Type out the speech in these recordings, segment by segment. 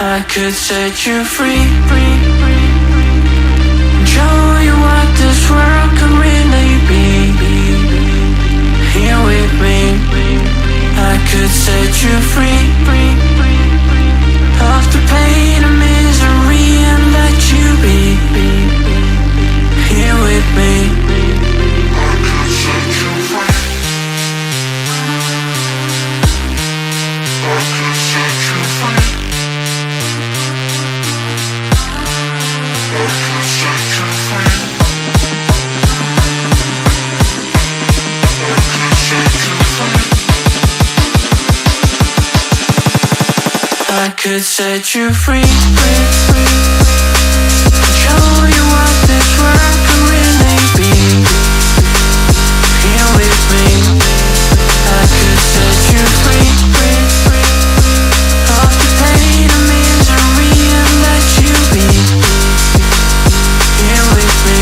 I could set you free, show you what this world could really be. Here with me, I could set you free of the pain and misery and let you be. Here with me, I could set you free. I could set you free. I could set you free, show you what this world could really be. Here with me, I could set you free of the pain and misery and let you be. Here with me,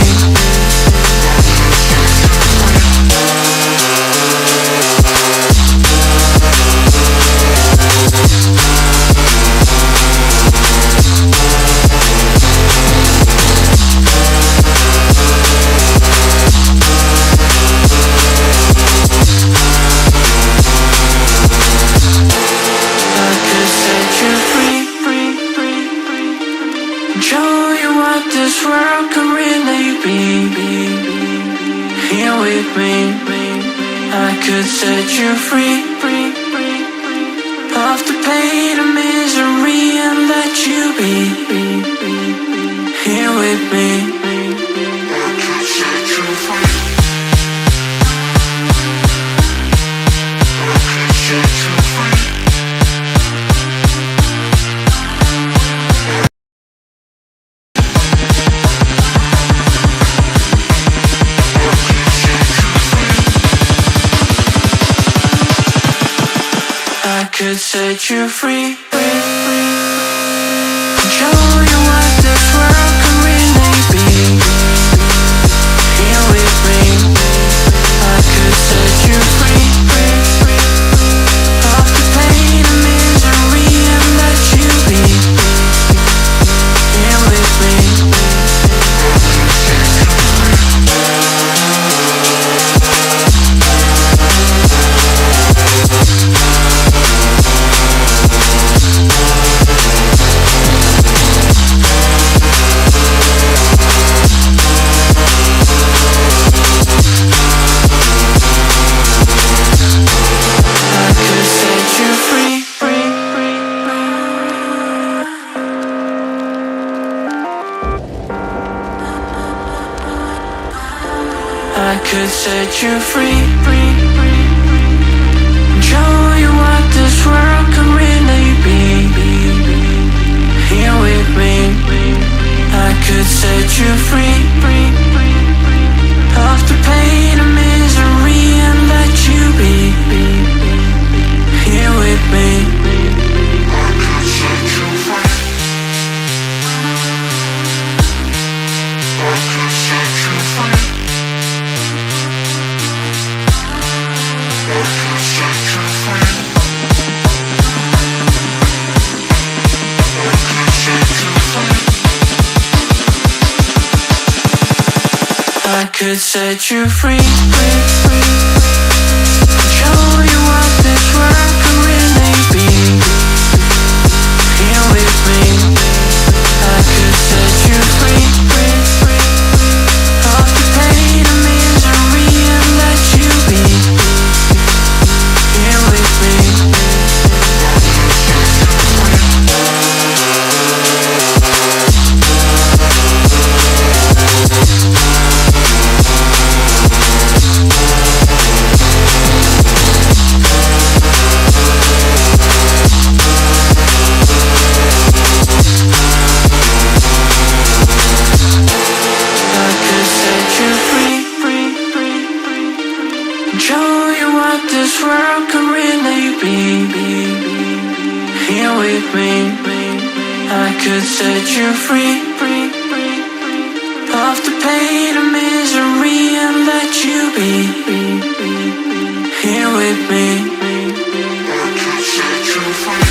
show you what this world could really be. Here with me, I could set you free of the pain and misery and let you be. Here with me, I could set you free. I could set you free. I could set you free, show you what this world could really be. Here with me, I could set you free of the pain and misery and let you be. Here with me, I could set you I could set you free, show you what this world could really be. Here with me, I could set you free of the pain and misery and let you be. Here with me, I could set you free. I could set you free. I could set you free, show you what this world could really be. Here with me, I could set you free of the pain and misery and let you be. Here with me, show you what this world could really be. Here with me, I could set you free of the pain and misery and let you be. Here with me, I could set you free.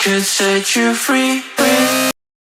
could set you free.